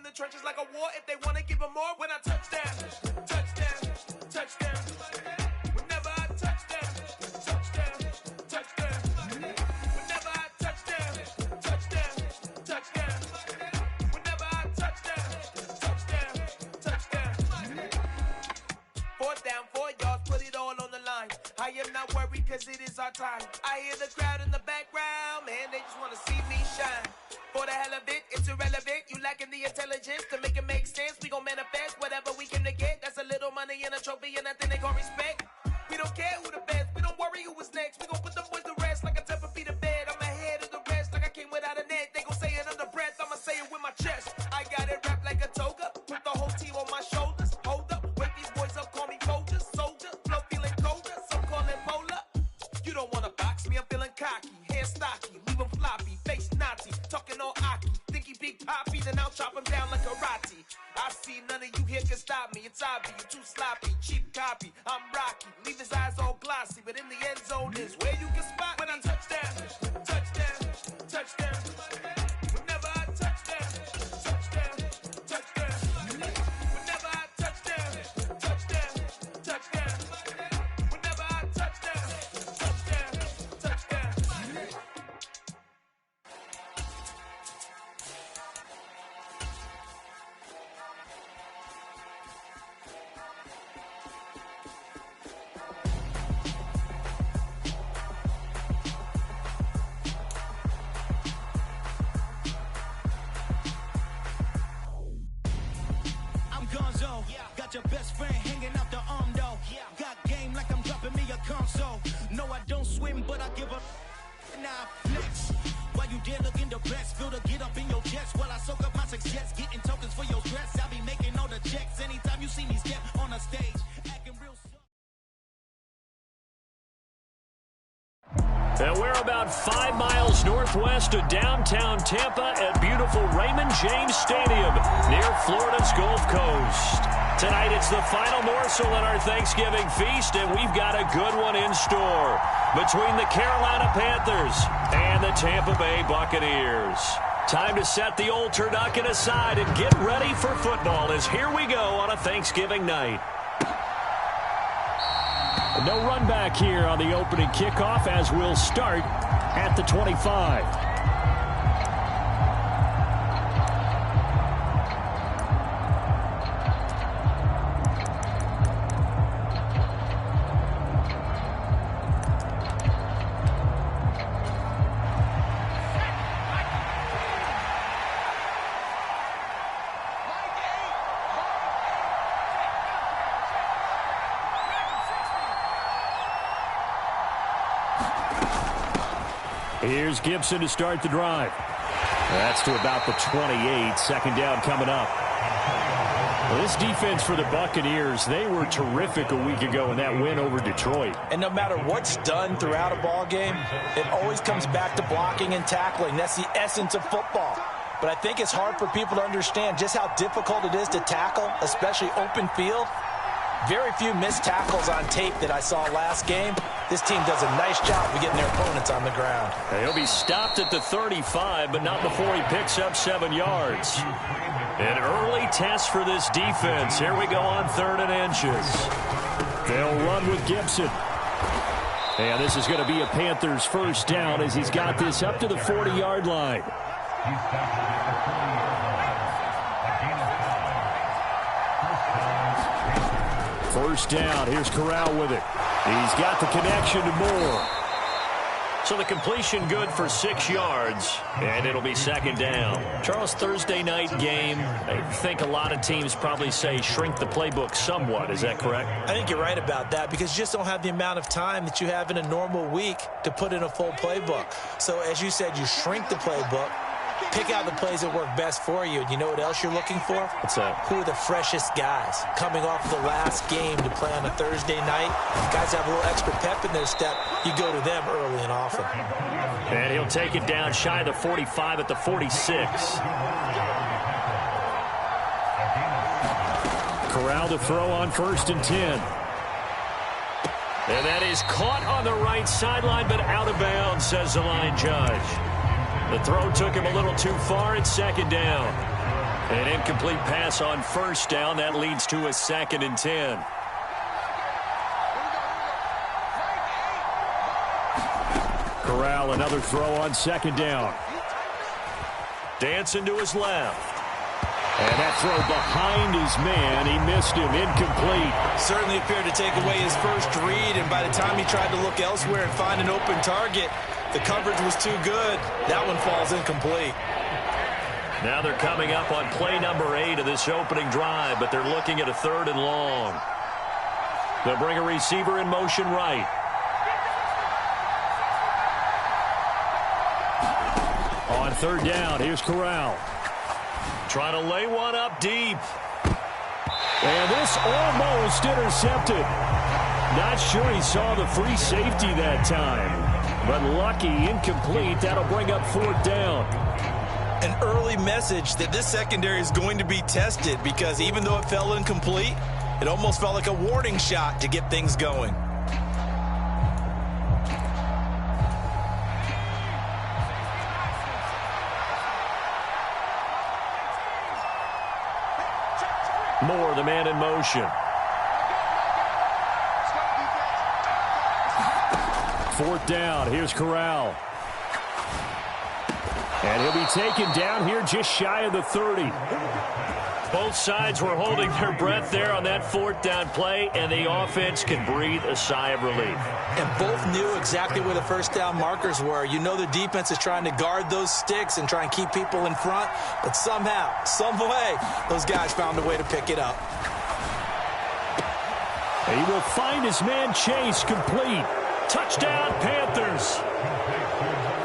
the trenches like a war. If they want to give them more, when I touch down, touchdown, touchdown. Whenever I touch down, touchdown, touchdown. Whenever I touch down, touchdown, touchdown. Whenever I touch down, touchdown, touchdown. 4th down, 4 yards, put it all on the line. I am not worried cause it is our time. I hear the crowd in the background, man, they just want to see me shine. For the hell of it, it's irrelevant. You lacking the intelligence to make it make sense. We gon' manifest whatever we came to get. That's a little money and a trophy and nothing they gon' respect. We don't care who the best, we don't worry who was next. We gon' put them boys to rest like a Tempur-Pedic to bed. I'm ahead of the rest like I came without a net. They gon' say it under breath, I'ma say it with my chest. I got it wrapped like a toga, put the whole team on my shoulders. Hold up, wake these boys up, call me Folger, soldier. Flow feeling colder, some call it polar. You don't wanna box me, I'm feeling cocky. Hair stocky, leave them floppy, face Nazi. Talking all Aki, think he big poppy, then I'll chop him down like karate. I see none of you here can stop me. It's obvious, you too sloppy, cheap copy. I'm Rocky, leave his eyes all glossy, but in the end zone is where you can spot when I touch down, touchdown, touchdown. Whenever I touch down, touchdown, touchdown. Whenever I touch down, touchdown, touchdown. Whenever I touch down, touchdown, touchdown. I'm Gonzo, got your best friend hanging out the arm though. Got game like I'm dropping me a console. No, I don't swim, but I give a nah flex. While you there looking depressed, feel the get up in your chest while I soak up my success, getting tokens for your stress. I'll be making all the checks anytime you see me step on a stage, acting real. And we're about 5 miles northwest of downtown Tampa at beautiful Raymond James Stadium near Florida's Gulf Coast. Tonight it's the final morsel in our Thanksgiving feast, and we've got a good one in store between the Carolina Panthers and the Tampa Bay Buccaneers. Time to set the old turducken aside and get ready for football as here we go on a Thanksgiving night. No run back here on the opening kickoff as we'll start at the 25. Here's Gibson to start the drive. That's to about the 28. Second down coming up. Well, this defense for the Buccaneers, they were terrific a week ago in that win over Detroit. And no matter what's done throughout a ball game, it always comes back to blocking and tackling. That's the essence of football. But I think it's hard for people to understand just how difficult it is to tackle, especially open field. Very few missed tackles on tape that I saw last game. This team does a nice job of getting their opponents on the ground. He'll be stopped at the 35, but not before he picks up 7 yards. An early test for this defense. Here we go on 3rd and inches. They'll run with Gibson. And this is going to be a Panthers first down as he's got this up to the 40-yard line. First down. Here's Corral with it. He's got the connection to Moore. So the completion good for 6 yards, and it'll be 2nd down. Charles, Thursday night game, I think a lot of teams probably say shrink the playbook somewhat. Is that correct? I think you're right about that because you just don't have the amount of time that you have in a normal week to put in a full playbook. So as you said, you shrink the playbook, pick out the plays that work best for you. And you know what else you're looking for? What's that? Who are the freshest guys coming off the last game to play on a Thursday night? Guys have a little extra pep in their step. You go to them early and often. And he'll take it down shy of the 45 at the 46. Corral to throw on 1st and 10. And that is caught on the right sideline, but out of bounds, says the line judge. The throw took him a little too far. It's 2nd down. An incomplete pass on first down. That leads to a 2nd and 10. Corral, another throw on 2nd down. Dancing to his left. And that throw behind his man. He missed him. Incomplete. Certainly appeared to take away his first read, and by the time he tried to look elsewhere and find an open target, the coverage was too good. That one falls incomplete. Now they're coming up on play number 8 of this opening drive, but they're looking at a 3rd and long. They'll bring a receiver in motion right. On 3rd down, here's Corral. Trying to lay one up deep. And this almost intercepted. Not sure he saw the free safety that time. But lucky, incomplete. That'll bring up 4th down. An early message that this secondary is going to be tested, because even though it fell incomplete, it almost felt like a warning shot to get things going. Moore, the man in motion. 4th down. Here's Corral. And he'll be taken down here just shy of the 30. Both sides were holding their breath there on that 4th down play, and the offense can breathe a sigh of relief. And both knew exactly where the first down markers were. You know the defense is trying to guard those sticks and try and keep people in front, but somehow, some way, those guys found a way to pick it up. He will find his man Chase, complete. Touchdown, Panthers.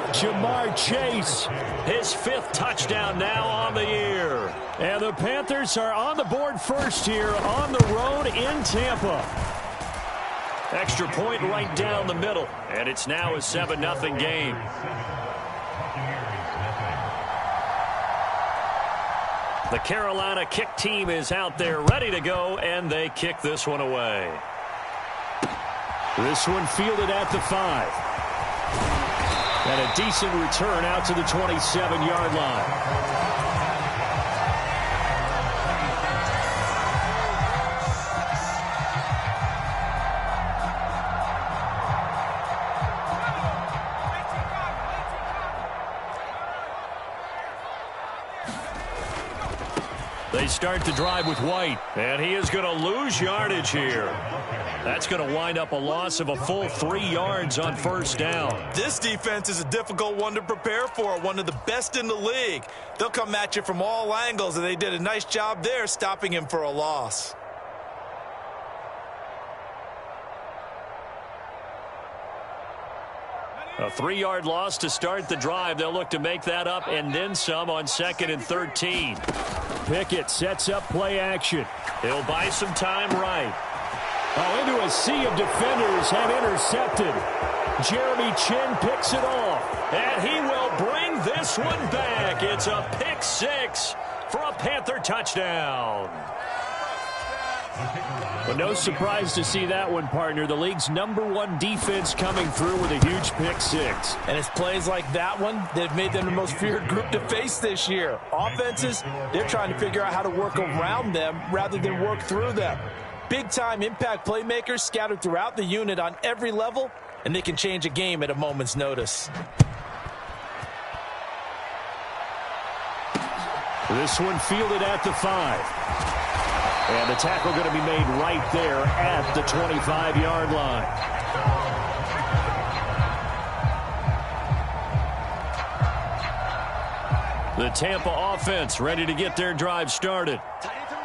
Jamar Chase, his 5th touchdown now on the year. And the Panthers are on the board first here on the road in Tampa. Extra point right down the middle, and it's now a 7-0 game. The Carolina kick team is out there ready to go, and they kick this one away. This one fielded at the 5. And a decent return out to the 27-yard line. They start to drive with White, and he is going to lose yardage here. That's going to wind up a loss of a full 3 yards on first down. This defense is a difficult one to prepare for, one of the best in the league. They'll come at you from all angles, and they did a nice job there stopping him for a loss. A 3-yard loss to start the drive. They'll look to make that up and then some on 2nd and 13. Pickett sets up play action. He'll buy some time right. Oh, into a sea of defenders and intercepted. Jeremy Chin picks it off, and he will bring this one back. It's a pick 6 for a Panther touchdown. But no surprise to see that one, partner. The league's #1 defense coming through with a huge pick 6. And it's plays like that one that have made them the most feared group to face this year. Offenses, they're trying to figure out how to work around them rather than work through them. Big-time impact playmakers scattered throughout the unit on every level, and they can change a game at a moment's notice. This one fielded at the 5. And the tackle going to be made right there at the 25-yard line. The Tampa offense ready to get their drive started.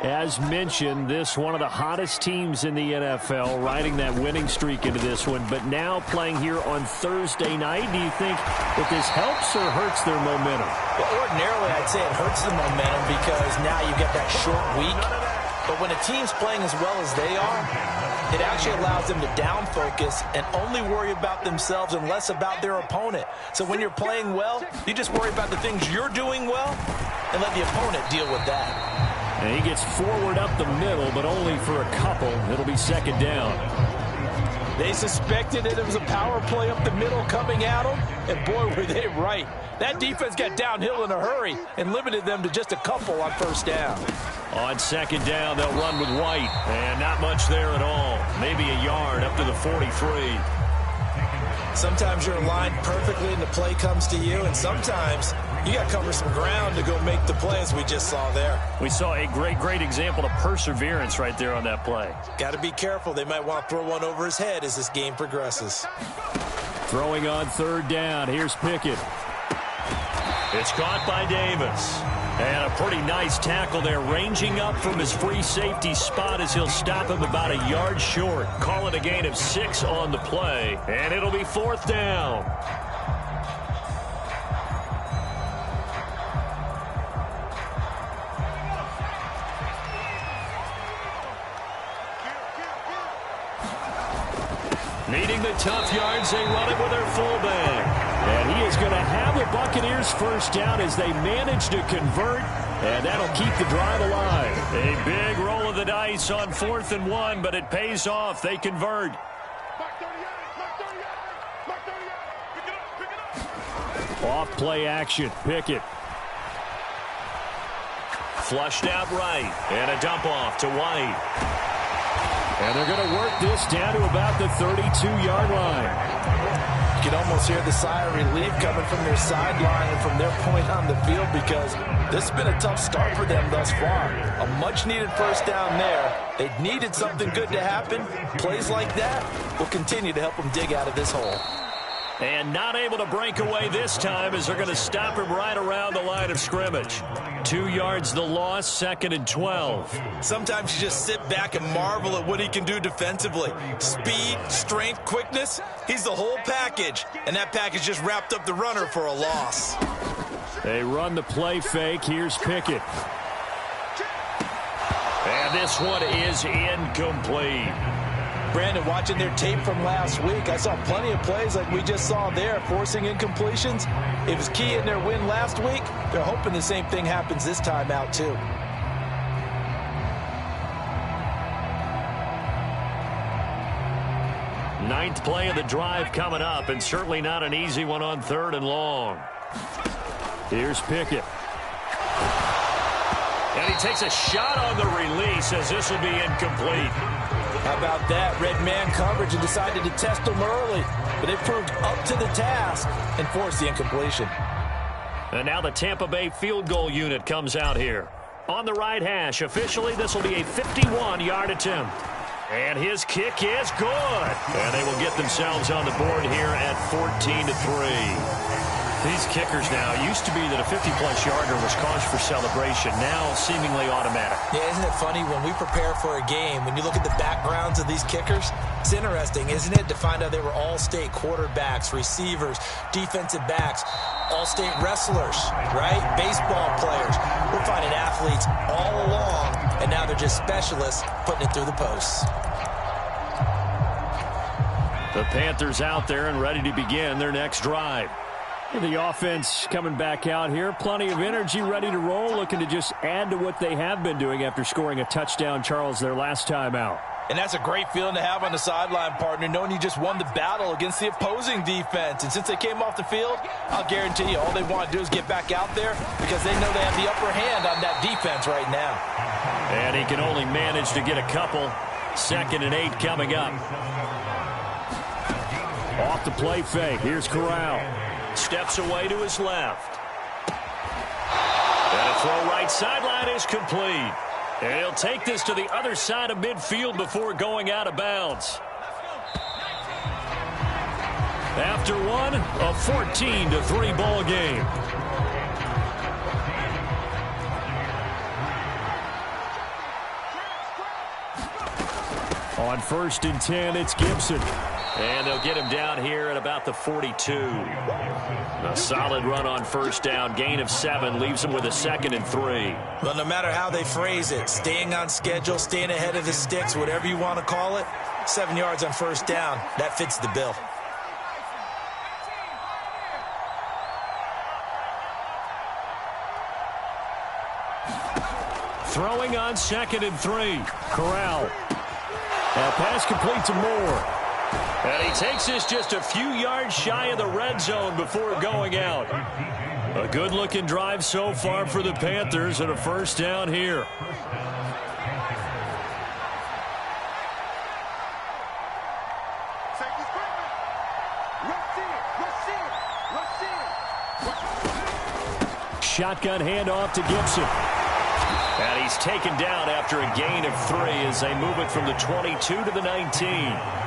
As mentioned, this one of the hottest teams in the NFL, riding that winning streak into this one, but now playing here on Thursday night. Do you think that this helps or hurts their momentum? Well, ordinarily, I'd say it hurts the momentum because now you get that short week. But when a team's playing as well as they are, it actually allows them to down focus and only worry about themselves and less about their opponent. So when you're playing well, you just worry about the things you're doing well and let the opponent deal with that. And he gets forward up the middle, but only for a couple. It'll be 2nd down. They suspected it was a power play up the middle coming at them, and boy, were they right. That defense got downhill in a hurry and limited them to just a couple on first down. On second down, they'll run with White, and not much there at all. Maybe a yard up to the 43. Sometimes you're aligned perfectly and the play comes to you, and sometimes you got to cover some ground to go make the play, as we just saw there. We saw a great example of perseverance right there on that play. Got to be careful. They might want to throw one over his head as this game progresses. Throwing on third down. Here's Pickett. It's caught by Davis. And a pretty nice tackle there, ranging up from his free safety spot as he'll stop him about a yard short. Call it a gain of 6 on the play, and it'll be fourth down. Needing the tough yards, they run it with their fullback. And he is going to have the Buccaneers first down as they manage to convert, and that'll keep the drive alive. A big roll of the dice on 4th and 1, but it pays off. They convert. Off play action. Pickett. Flushed out right, and a dump off to White. And they're going to work this down to about the 32-yard line. You can almost hear the sigh of relief coming from their sideline and from their point on the field, because this has been a tough start for them thus far. A much-needed first down there. They needed something good to happen. Plays like that will continue to help them dig out of this hole. And not able to break away this time as they're going to stop him right around the line of scrimmage. 2 yards the loss, 2nd and 12. Sometimes you just sit back and marvel at what he can do defensively. Speed, strength, quickness, he's the whole package. And that package just wrapped up the runner for a loss. They run the play fake. Here's Pickett. And this one is incomplete. Brandon, watching their tape from last week, I saw plenty of plays like we just saw there, forcing incompletions. It was key in their win last week. They're hoping the same thing happens this time out, too. Ninth play of the drive coming up, and certainly not an easy one on 3rd and long. Here's Pickett. And he takes a shot on the release as this will be incomplete. How about that? Red man coverage and decided to test them early. But they proved up to the task and forced the incompletion. And now the Tampa Bay field goal unit comes out here. On the right hash, officially this will be a 51-yard attempt. And his kick is good. And they will get themselves on the board here at 14-3. These kickers now, used to be that a 50-plus yarder was cause for celebration. Now seemingly automatic. Yeah, isn't it funny when we prepare for a game, when you look at the backgrounds of these kickers, it's interesting, isn't it, to find out they were all-state quarterbacks, receivers, defensive backs, all-state wrestlers, right? Baseball players. We're finding athletes all along, and now they're just specialists putting it through the posts. The Panthers out there and ready to begin their next drive. The offense coming back out here. Plenty of energy, ready to roll, looking to just add to what they have been doing after scoring a touchdown, Charles, their last time out. And that's a great feeling to have on the sideline, partner, knowing you just won the battle against the opposing defense. And since they came off the field, I'll guarantee you all they want to do is get back out there because they know they have the upper hand on that defense right now. And he can only manage to get a couple. 2nd and 8 coming up. Off the play fake. Here's Corral. Steps away to his left. And a throw right sideline is complete. And he'll take this to the other side of midfield before going out of bounds. After one, a 14-3 ball game. On 1st and 10, it's Gibson. And they'll get him down here at about the 42. A solid run on first down. Gain of 7 leaves him with a 2nd and 3. Well, no matter how they phrase it, staying on schedule, staying ahead of the sticks, whatever you want to call it, 7 yards on first down, that fits the bill. Throwing on 2nd and 3. Corral. Now pass complete to Moore. And he takes this just a few yards shy of the red zone before going out. A good-looking drive so far for the Panthers and a first down here. Shotgun handoff to Gibson. And he's taken down after a gain of 3 as they move it from the 22 to the 19.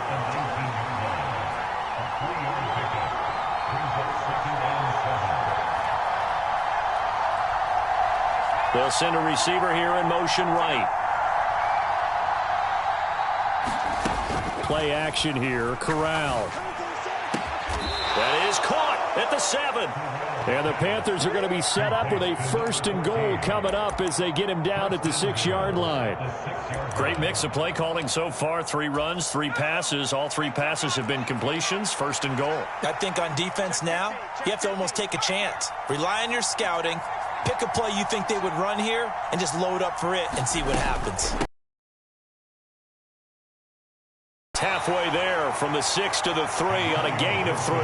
They'll send a receiver here in motion right. Play action here. Corral. That is caught at the 7. And the Panthers are going to be set up with a 1st and goal coming up as they get him down at the 6-yard line. Great mix of play calling so far. 3 runs, 3 passes. All 3 passes have been completions. 1st and goal. I think on defense now, you have to almost take a chance. Rely on your scouting. Pick a play you think they would run here and just load up for it and see what happens. Halfway there from the 6 to the 3 on a gain of 3.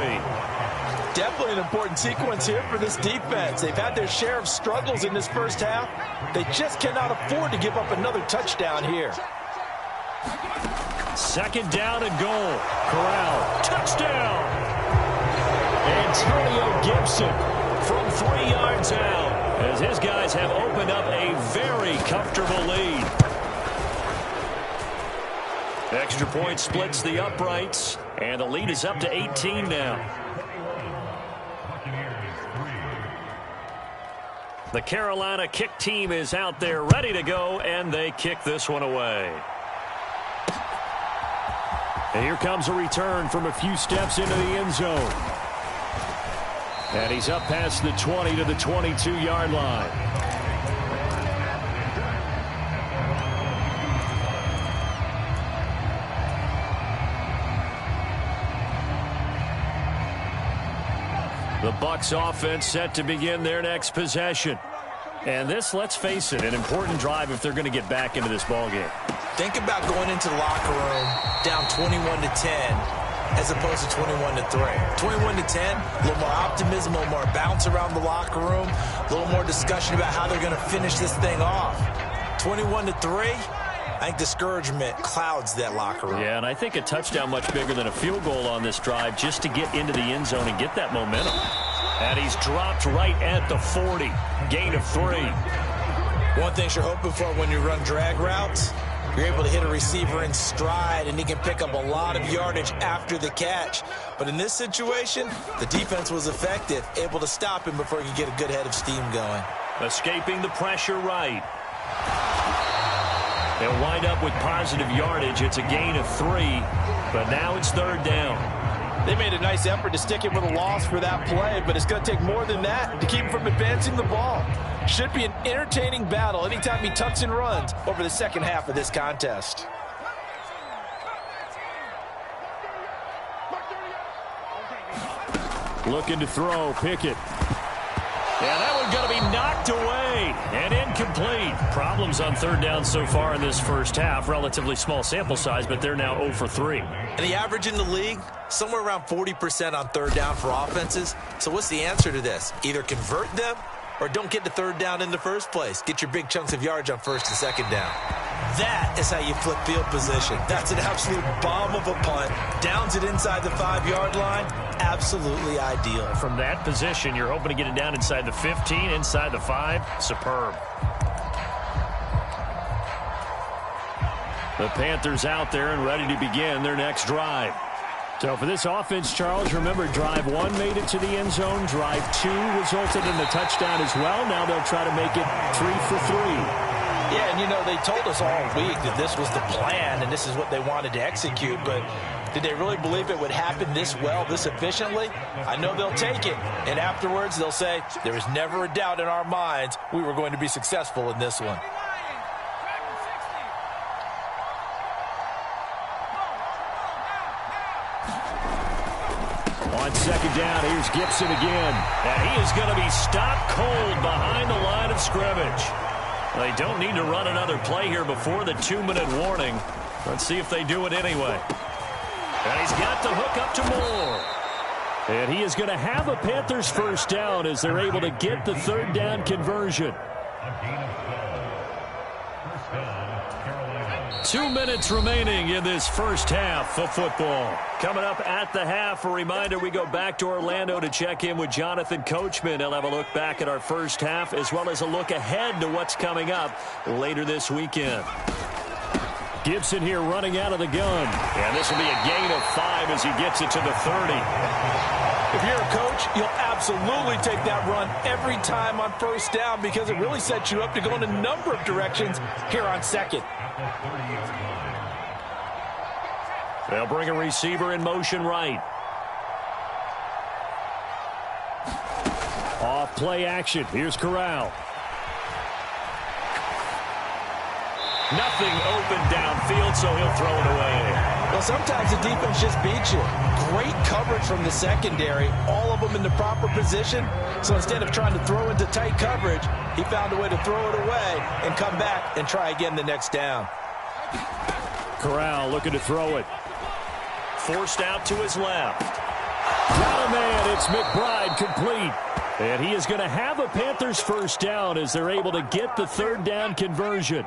Definitely an important sequence here for this defense. They've had their share of struggles in this first half. They just cannot afford to give up another touchdown here. 2nd down and goal. Corral. Touchdown. Antonio Gibson from 3 yards out as his guys have opened up a very comfortable lead. Extra point splits the uprights, and the lead is up to 18 now. The Carolina kick team is out there ready to go, and they kick this one away. And here comes a return from a few steps into the end zone. And he's up past the 20 to the 22-yard line. The Bucs offense set to begin their next possession. And this, let's face it, an important drive if they're going to get back into this ballgame. Think about going into the locker room down 21-10 as opposed to 21-3. 21-10, a little more optimism, a little more bounce around the locker room, a little more discussion about how they're going to finish this thing off. 21-3, I think discouragement clouds that locker room. Yeah, and I think a touchdown much bigger than a field goal on this drive just to get into the end zone and get that momentum. And he's dropped right at the 40. Gain of 3. One thing you're hoping for when you run drag routes, you're able to hit a receiver in stride, and he can pick up a lot of yardage after the catch. But in this situation, the defense was effective, able to stop him before he could get a good head of steam going. Escaping the pressure right. They'll wind up with positive yardage. It's a gain of 3, but now it's 3rd down. They made a nice effort to stick him with a loss for that play, but it's going to take more than that to keep him from advancing the ball. Should be an entertaining battle anytime he tucks and runs over the second half of this contest. Looking to throw, Pickett. Yeah, that one's going to be knocked away and incomplete. Problems on 3rd down so far in this first half. Relatively small sample size, but they're now 0 for 3. And the average in the league, somewhere around 40% on 3rd down for offenses. So what's the answer to this? Either convert them or don't get to 3rd down in the first place. Get your big chunks of yardage on 1st and 2nd down. That is how you flip field position. That's an absolute bomb of a punt. Downs it inside the 5-yard line. Absolutely ideal. From that position, you're hoping to get it down inside the 15, inside the 5. Superb. The Panthers out there and ready to begin their next drive. So for this offense, Charles, remember drive 1 made it to the end zone. Drive 2 resulted in a touchdown as well. Now they'll try to make it 3 for 3. Yeah, and you know, they told us all week that this was the plan and this is what they wanted to execute, but did they really believe it would happen this well, this efficiently? I know they'll take it, and afterwards they'll say, there was never a doubt in our minds we were going to be successful in this one. On 2nd down, here's Gibson again. And he is going to be stopped cold behind the line of scrimmage. They don't need to run another play here before the 2-minute warning. Let's see if they do it anyway. And he's got the hook up to Moore. And he is going to have a Panthers first down as they're able to get the third down conversion. 2 minutes remaining in this first half of football. Coming up at the half, a reminder we go back to Orlando to check in with Jonathan Coachman. He'll have a look back at our first half as well as a look ahead to what's coming up later this weekend. Gibson here running out of the gun. And this will be a gain of 5 as he gets it to the 30. If you're a coach, you'll absolutely take that run every time on first down because it really sets you up to go in a number of directions here on second. They'll bring a receiver in motion right. Off play action. Here's Corral. Nothing open downfield, so he'll throw it away. Well, sometimes the defense just beats you. Great coverage from the secondary, all of them in the proper position. So instead of trying to throw into tight coverage, he found a way to throw it away and come back and try again the next down. Corral looking to throw it. Forced out to his left. Got a man. It's McBride complete. And he is going to have a Panthers first down as they're able to get the third down conversion.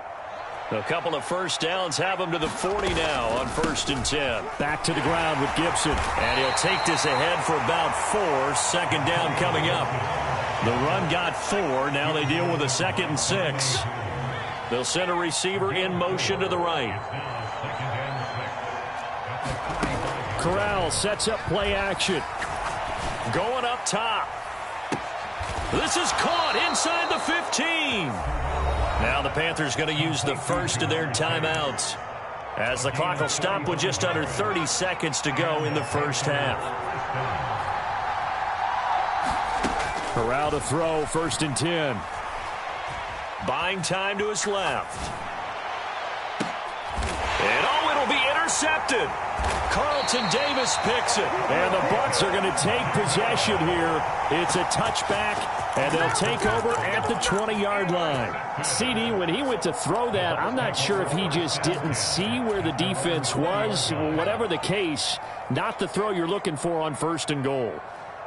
A couple of first downs have him to the 40 now on 1st and 10. Back to the ground with Gibson. And he'll take this ahead for about 4. Second down coming up. The run got 4. Now they deal with a 2nd and 6. They'll send a receiver in motion to the right. Corral sets up play action. Going up top. This is caught inside the 15. Now the Panthers going to use the first of their timeouts as the clock will stop with just under 30 seconds to go in the first half. Corral to throw, 1st and 10. Buying time to his left. And oh, it'll be intercepted. Carlton Davis picks it. And the Bucs are going to take possession here. It's a touchback, and they'll take over at the 20-yard line. CD, when he went to throw that, I'm not sure if he just didn't see where the defense was. Whatever the case, not the throw you're looking for on 1st and goal.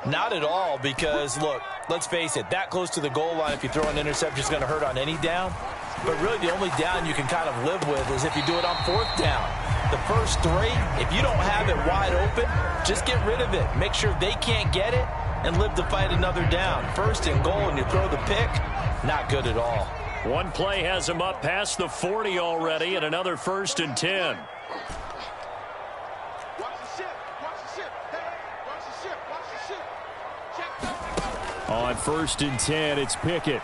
Not at all because, look, let's face it, that close to the goal line, if you throw an interception, is going to hurt on any down. But really the only down you can kind of live with is if you do it on 4th down. The first 3, if you don't have it wide open, just get rid of it. Make sure they can't get it and live to fight another down. 1st and goal and you throw the pick, not good at all. One play has him up past the 40 already and another 1st and 10. On 1st and 10, it's Pickett.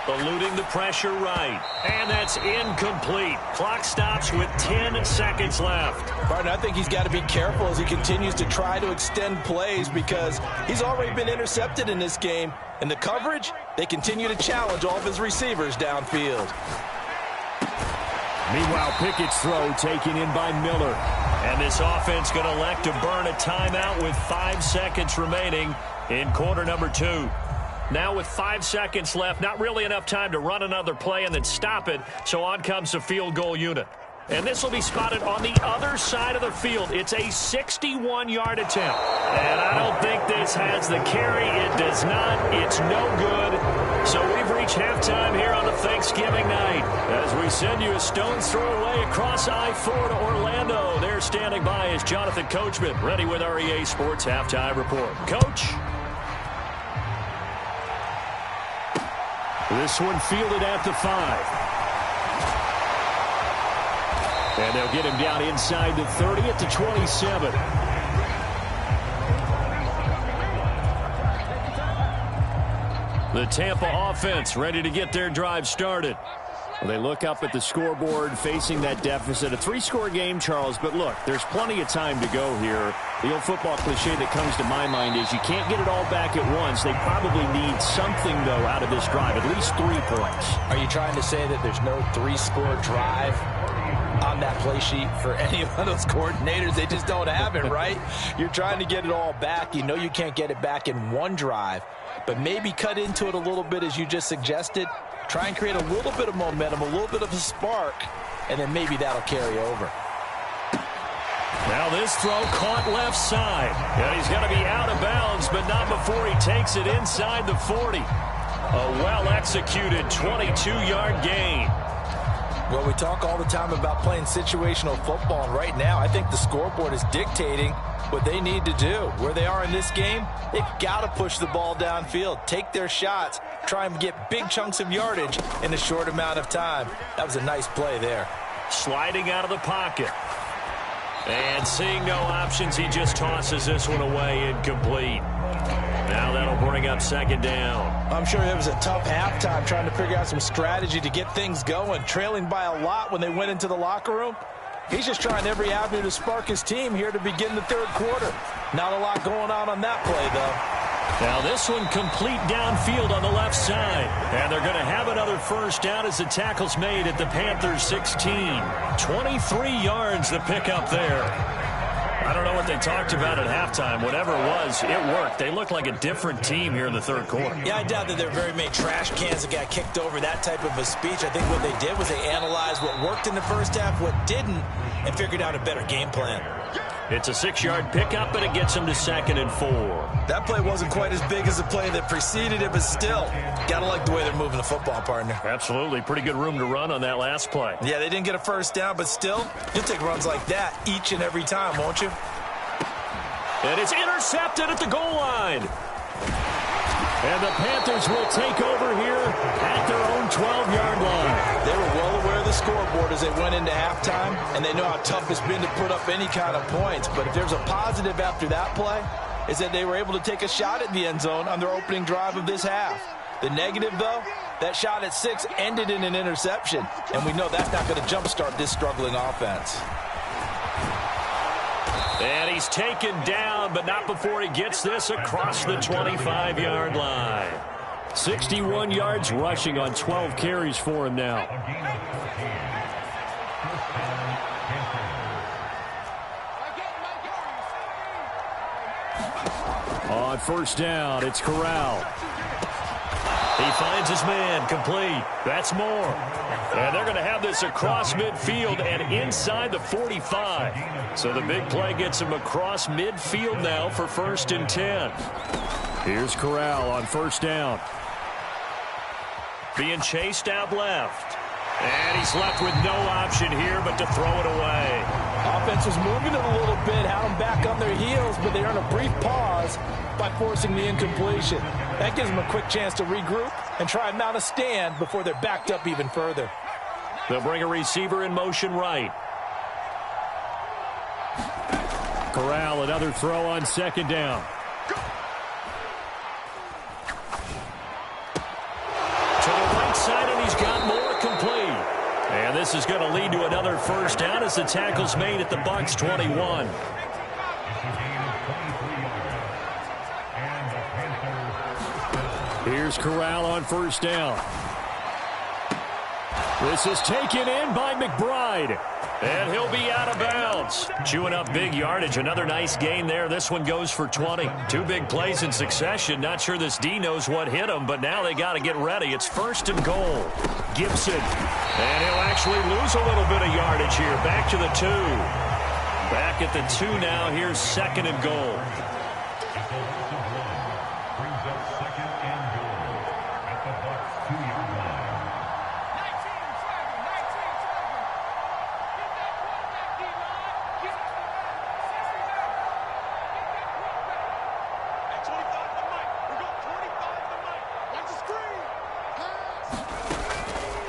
Eluding the pressure right. And that's incomplete. Clock stops with 10 seconds left. Martin, I think he's got to be careful as he continues to try to extend plays because he's already been intercepted in this game. And the coverage, they continue to challenge all of his receivers downfield. Meanwhile, Pickett's throw taken in by Miller. And this offense going to elect to burn a timeout with 5 seconds remaining in quarter number 2. Now with 5 seconds left, not really enough time to run another play and then stop it, so on comes the field goal unit. And this will be spotted on the other side of the field. It's a 61-yard attempt. And I don't think this has the carry. It does not. It's no good. So we've reached halftime here on a Thanksgiving night as we send you a stone's throw away across I-4 to Orlando. There standing by is Jonathan Coachman, ready with our EA Sports Halftime Report. Coach. This one fielded at the 5. And they'll get him down inside the 30 at the 27. The Tampa offense ready to get their drive started. Well, they look up at the scoreboard facing that deficit. A 3-score game, Charles, but look, there's plenty of time to go here. The old football cliche that comes to my mind is you can't get it all back at once. They probably need something, though, out of this drive, at least 3 points. Are you trying to say that there's no 3-score drive on that play sheet for any of those coordinators? They just don't have it, right? You're trying to get it all back. You know you can't get it back in one drive, but maybe cut into it a little bit as you just suggested. Try and create a little bit of momentum, a little bit of a spark, and then maybe that'll carry over. Now this throw caught left side. And he's going to be out of bounds, but not before he takes it inside the 40. A well-executed 22-yard gain. Well, we talk all the time about playing situational football, and right now I think the scoreboard is dictating what they need to do. Where they are in this game, they've got to push the ball downfield, take their shots, try and get big chunks of yardage in a short amount of time. That was a nice play there. Sliding out of the pocket. And seeing no options, he just tosses this one away, incomplete. Now that'll bring up second down. I'm sure it was a tough halftime trying to figure out some strategy to get things going, trailing by a lot when they went into the locker room. He's just trying every avenue to spark his team here to begin the third quarter. Not a lot going on that play, though. Now this one complete downfield on the left side. And they're going to have another first down as the tackle's made at the Panthers 16. 23 yards the pickup there. I don't know what they talked about at halftime. Whatever it was, it worked. They look like a different team here in the third quarter. Yeah, I doubt that there are very many trash cans that got kicked over, that type of a speech. I think what they did was they analyzed what worked in the first half, what didn't, and figured out a better game plan. It's a 6-yard pickup, and it gets them to 2nd and 4. That play wasn't quite as big as the play that preceded it, but still, gotta like the way they're moving the football, partner. Absolutely. Pretty good room to run on that last play. Yeah, they didn't get a first down, but still, you'll take runs like that each and every time, won't you? And it's intercepted at the goal line. And the Panthers will take over here at their own 12-yard line. They were well aware of the scoreboard as they went into halftime, and they know how tough it's been to put up any kind of points. But if there's a positive after that play, is that they were able to take a shot at the end zone on their opening drive of this half. The negative, though, that shot at 6 ended in an interception, and we know that's not going to jumpstart this struggling offense. And he's taken down, but not before he gets this across the 25-yard line. 61 yards rushing on 12 carries for him now. On first down, it's Corral. He finds his man, complete. That's more. And they're going to have this across midfield and inside the 45. So the big play gets him across midfield now for 1st and 10. Here's Corral on first down. Being chased out left. And he's left with no option here but to throw it away. Offense was moving it a little bit, had them back on their heels, but they earn a brief pause by forcing the incompletion. That gives them a quick chance to regroup and try and mount a stand before they're backed up even further. They'll bring a receiver in motion right. Corral, another throw on 2nd down. To the right side, and he's got more, complete. And this is going to lead to another first down as the tackle's made at the Bucs 21. Here's Corral on first down. This is taken in by McBride. And he'll be out of bounds. Chewing up big yardage. Another nice gain there. This one goes for 20. 2 big plays in succession. Not sure this D knows what hit him, but now they got to get ready. It's 1st and goal. Gibson. And he'll actually lose a little bit of yardage here. Back to the 2. Back at the 2 now. Here's 2nd and goal.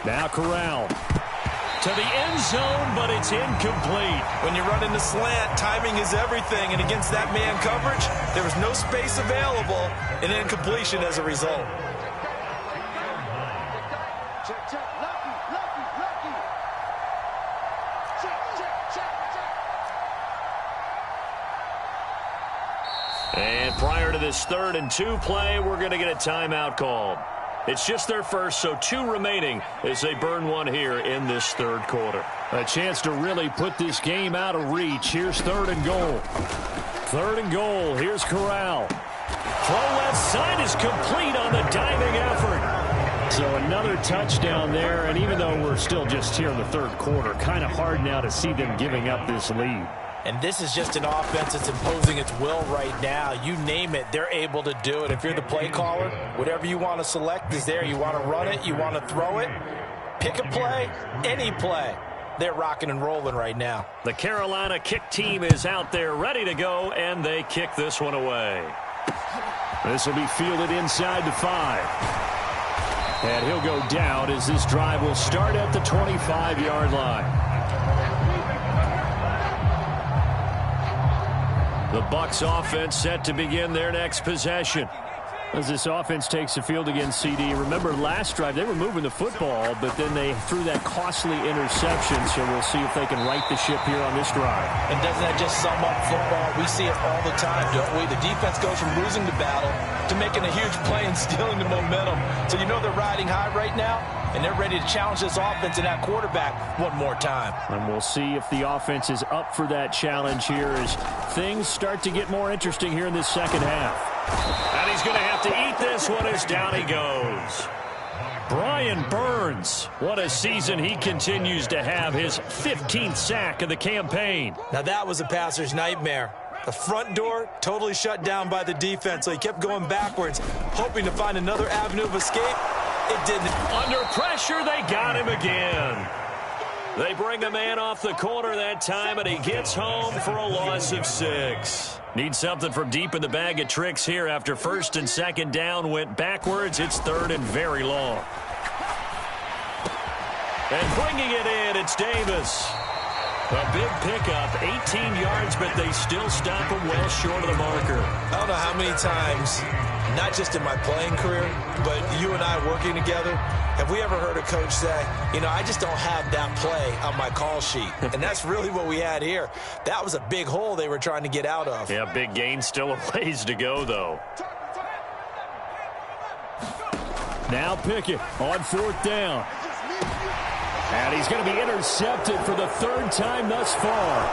Now Corral to the end zone, but it's incomplete. When you run in the slant, timing is everything, and against that man coverage, there was no space available, and incompletion as a result. And prior to this 3rd and 2 play, we're going to get a timeout called. It's just their first, so 2 remaining as they burn one here in this 3rd quarter. A chance to really put this game out of reach. Here's 3rd and goal. 3rd and goal. Here's Corral. Throw left side is complete on the diving effort. So another touchdown there, and even though we're still just here in the 3rd quarter, kind of hard now to see them giving up this lead. And this is just an offense that's imposing its will right now. You name it, they're able to do it. If you're the play caller, whatever you want to select is there. You want to run it, you want to throw it, pick a play, any play. They're rocking and rolling right now. The Carolina kick team is out there ready to go, and they kick this one away. This will be fielded inside the 5. And he'll go down as this drive will start at the 25-yard line. The Bucs offense set to begin their next possession. As this offense takes the field against CD, remember last drive they were moving the football, but then they threw that costly interception, so we'll see if they can right the ship here on this drive. And doesn't that just sum up football? We see it all the time, don't we? The defense goes from losing the battle to making a huge play and stealing the momentum. So you know they're riding high right now, and they're ready to challenge this offense and that quarterback one more time. And we'll see if the offense is up for that challenge here as things start to get more interesting here in this second half. And he's going to have to eat this one as down he goes. Brian Burns, what a season he continues to have, his 15th sack of the campaign. Now that was a passer's nightmare. The front door totally shut down by the defense, so he kept going backwards, hoping to find another avenue of escape. It didn't. Under pressure, they got him again. They bring a man off the corner that time, and he gets home for a loss of 6. Need something from deep in the bag of tricks here after first and second down went backwards. It's third and very long. And bringing it in, it's Davis. A big pickup, 18 yards, but they still stop him well short of the marker. I don't know how many times, not just in my playing career, but you and I working together, have we ever heard a coach say, you know, I just don't have that play on my call sheet. And that's really what we had here. That was a big hole they were trying to get out of. Yeah, big gain, still a ways to go, though. Now Pickett on 4th down. And he's going to be intercepted for the 3rd time thus far.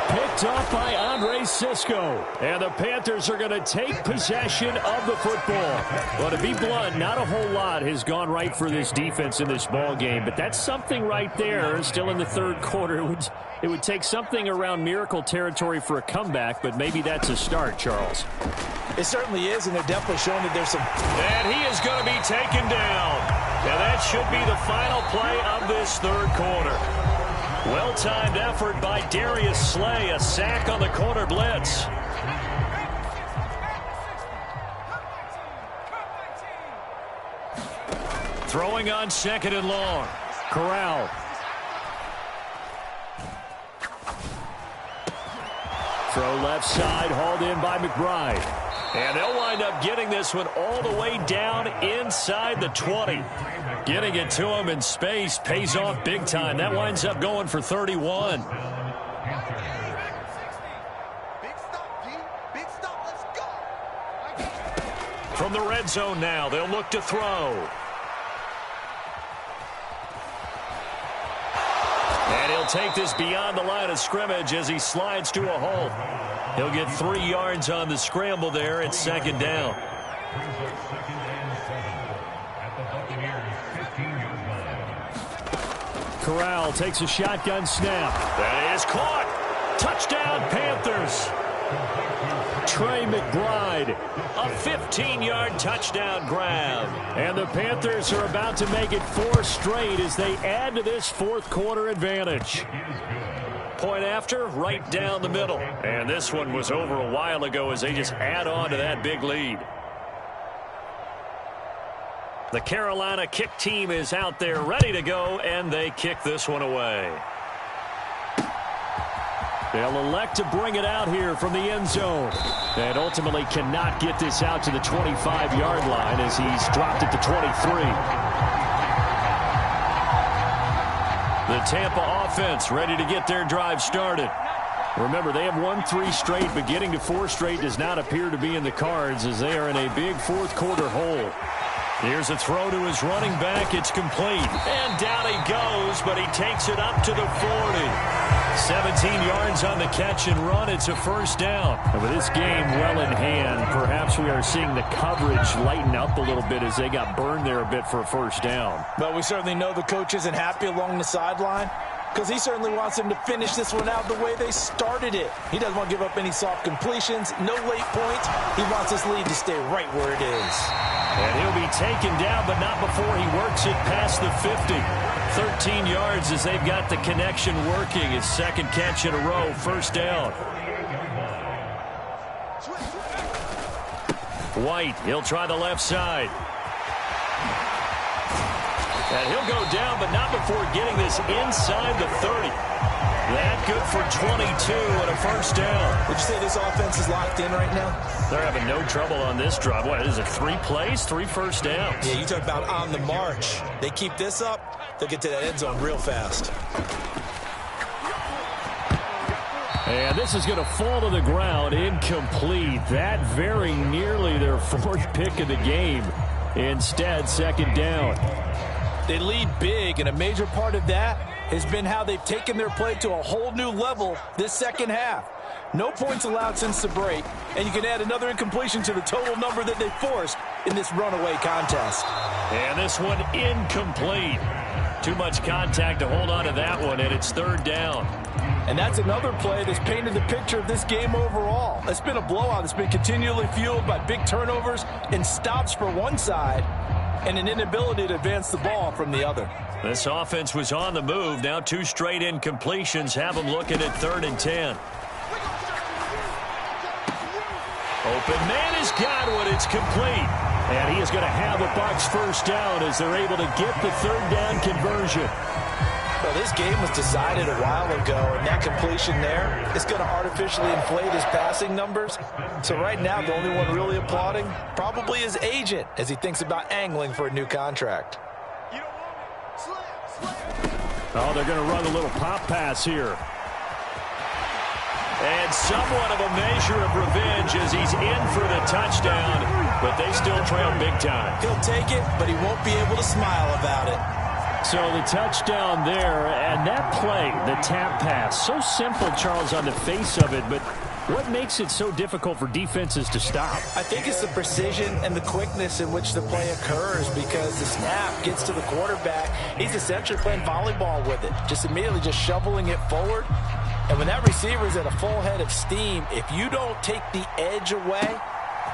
Picked up by Andre Sisco. And the Panthers are going to take possession of the football. Well, to be blunt, not a whole lot has gone right for this defense in this ball game. But that's something right there. Still in the 3rd quarter. It would take something around miracle territory for a comeback, but maybe that's a start, Charles. It certainly is, and they're definitely showing that there's some... And he is going to be taken down. And that should be the final play of this 3rd quarter. Well-timed effort by Darius Slay. A sack on the corner blitz. Throwing on 2nd and long. Corral. Throw left side, hauled in by McBride. And they'll wind up getting this one all the way down inside the 20. Getting it to him in space pays off big time. That winds up going for 31. From the red zone now, they'll look to throw. And he'll take this beyond the line of scrimmage as he slides to a halt. He'll get 3 yards on the scramble there at 2nd down. Corral takes a shotgun snap. That is caught. Touchdown, Panthers. Trey McBride, a 15-yard touchdown grab. And the Panthers are about to make it 4 straight as they add to this 4th quarter advantage. Point after, right down the middle. And this one was over a while ago as they just add on to that big lead. The Carolina kick team is out there ready to go, and they kick this one away. They'll elect to bring it out here from the end zone. And ultimately cannot get this out to the 25-yard line as he's dropped it to 23. The Tampa offense ready to get their drive started. Remember, they have won 3 straight, but getting to 4 straight does not appear to be in the cards as they are in a big 4th quarter hole. Here's a throw to his running back. It's complete. And down he goes, but he takes it up to the 40. 17 yards on the catch and run. It's a 1st down. And with this game well in hand, perhaps we are seeing the coverage lighten up a little bit as they got burned there a bit for a 1st down. But we certainly know the coach isn't happy along the sideline. Because he certainly wants them to finish this one out the way they started it. He doesn't want to give up any soft completions, no late points. He wants his lead to stay right where it is. And he'll be taken down, but not before he works it past the 50. 13 yards as they've got the connection working. His second catch in a row, first down. White, he'll try the left side. And he'll go down, but not before getting this inside the 30. That good for 22 and a first down. Would you say this offense is locked in right now? They're having no trouble on this drive. What is it, 3 plays, 3 first downs? Yeah, you talk about on the march. They keep this up, they'll get to that end zone real fast. And this is going to fall to the ground, incomplete. That very nearly their 4th pick of the game. Instead, second down. They lead big, and a major part of that has been how they've taken their play to a whole new level this second half. No points allowed since the break, and you can add another incompletion to the total number that they forced in this runaway contest. And this one incomplete. Too much contact to hold on to that one, and it's third down. And that's another play that's painted the picture of this game overall. It's been a blowout. It's been continually fueled by big turnovers and stops for one side and an inability to advance the ball from the other. This offense was on the move. Now 2 straight incompletions have them looking at 3rd and 10. Open man has got one. It's complete. And he is going to have a Bucs first down as they're able to get the 3rd down conversion. Well, this game was decided a while ago, and that completion there is going to artificially inflate his passing numbers. So right now, the only one really applauding probably his agent as he thinks about angling for a new contract. Oh, they're going to run a little pop pass here. And somewhat of a measure of revenge as he's in for the touchdown, but they still trail big time. He'll take it, but he won't be able to smile about it. So the touchdown there, and that play, the tap pass, so simple, Charles, on the face of it, but what makes it so difficult for defenses to stop? I think it's the precision and the quickness in which the play occurs because the snap gets to the quarterback. He's essentially playing volleyball with it, just immediately just shoveling it forward. And when that receiver is at a full head of steam, if you don't take the edge away,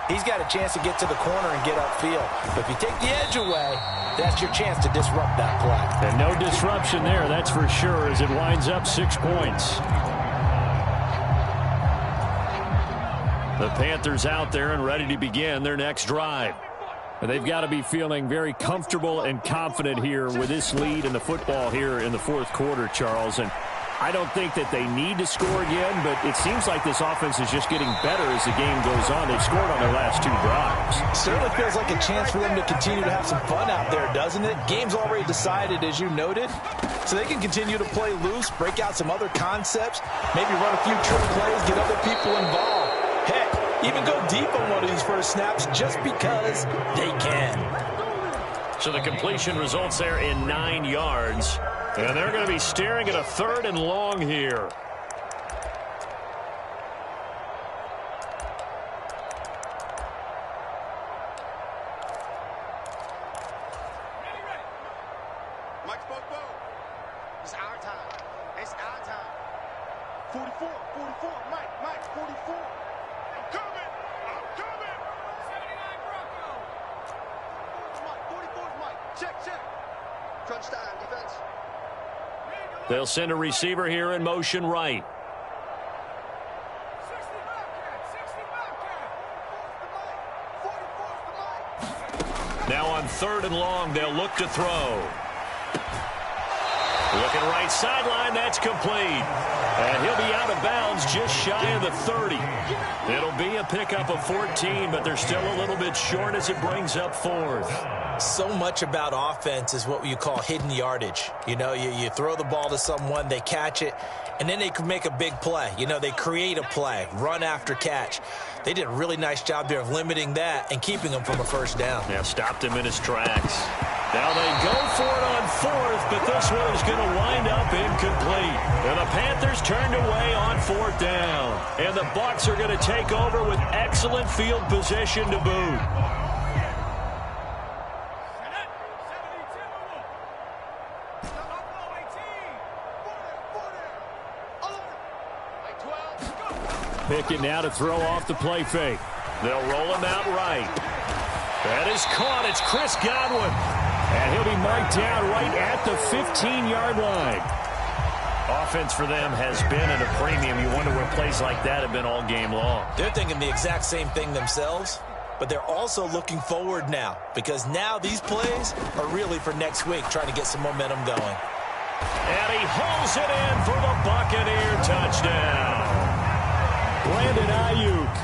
he's got a chance to get to the corner and get upfield. But if you take the edge away, that's your chance to disrupt that play. And no disruption there, that's for sure, as it winds up 6 points. The Panthers out there and ready to begin their next drive. They've got to be feeling very comfortable and confident here with this lead in the football here in the 4th quarter, Charles. And I don't think that they need to score again, but it seems like this offense is just getting better as the game goes on. They've scored on their last 2 drives. Certainly feels like a chance for them to continue to have some fun out there, doesn't it? Game's already decided, as you noted, so they can continue to play loose, break out some other concepts, maybe run a few trick plays, get other people involved. Heck, even go deep on one of these first snaps just because they can. So the completion results there in 9 yards. And they're going to be staring at a 3rd and long here. Mike spoke well. It's our time. It's our time. 44, Mike, 44. I'm coming. 79 Bronco. 44 Mike. Check. Crunch time, defense. They'll send a receiver here in motion right. Now on 3rd and long, they'll look to throw. Looking right sideline, that's complete. And he'll be out of bounds just shy of the 30. It'll be a pickup of 14, but they're still a little bit short as it brings up 4th. So much about offense is what you call hidden yardage. You know, you throw the ball to someone, they catch it, and then they can make a big play. You know, they create a play, run after catch. They did a really nice job there of limiting that and keeping them from a first down. Yeah, stopped him in his tracks. Now they go for it on 4th, but this one is going to wind up incomplete. And the Panthers turned away on 4th down. And the Bucs are going to take over with excellent field position to boot. Pickett now to throw off the play fake. They'll roll him out right. That is caught. It's Chris Godwin. And he'll be marked down right at the 15-yard line. Offense for them has been at a premium. You wonder where plays like that have been all game long. They're thinking the exact same thing themselves, but they're also looking forward now because now these plays are really for next week, trying to get some momentum going. And he hauls it in for the Buccaneer touchdown. Brandon Ayuk,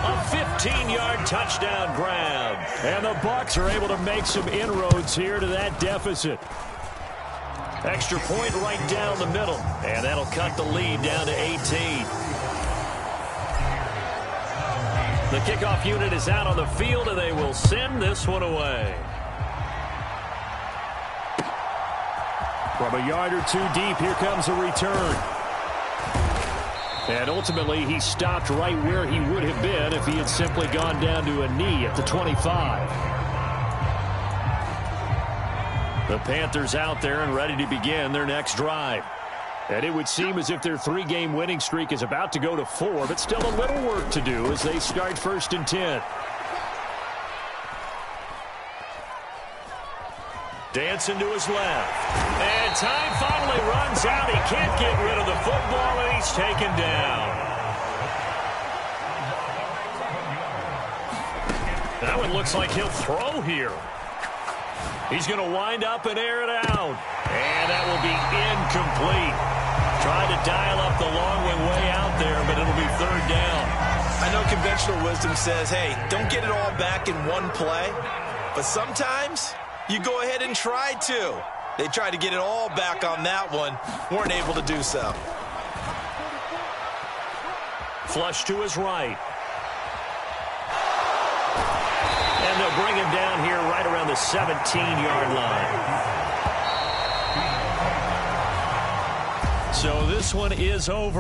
a 15-yard touchdown grab. And the Bucs are able to make some inroads here to that deficit. Extra point right down the middle, and that'll cut the lead down to 18. The kickoff unit is out on the field, and they will send this one away. From a yard or two deep, here comes a return. And ultimately, he stopped right where he would have been if he had simply gone down to a knee at the 25. The Panthers out there and ready to begin their next drive. And it would seem as if their 3-game winning streak is about to go to 4, but still a little work to do as they start 1st and 10. Dancing to his left. And time finally runs out. He can't get rid of the football, and he's taken down. That one looks like he'll throw here. He's going to wind up and air it out. And that will be incomplete. Tried to dial up the long way out there, but it'll be 3rd down. I know conventional wisdom says, hey, don't get it all back in one play. But sometimes you go ahead and try to. They tried to get it all back on that one. Weren't able to do so. Flush to his right. And they'll bring him down here right around the 17-yard line. So this one is over.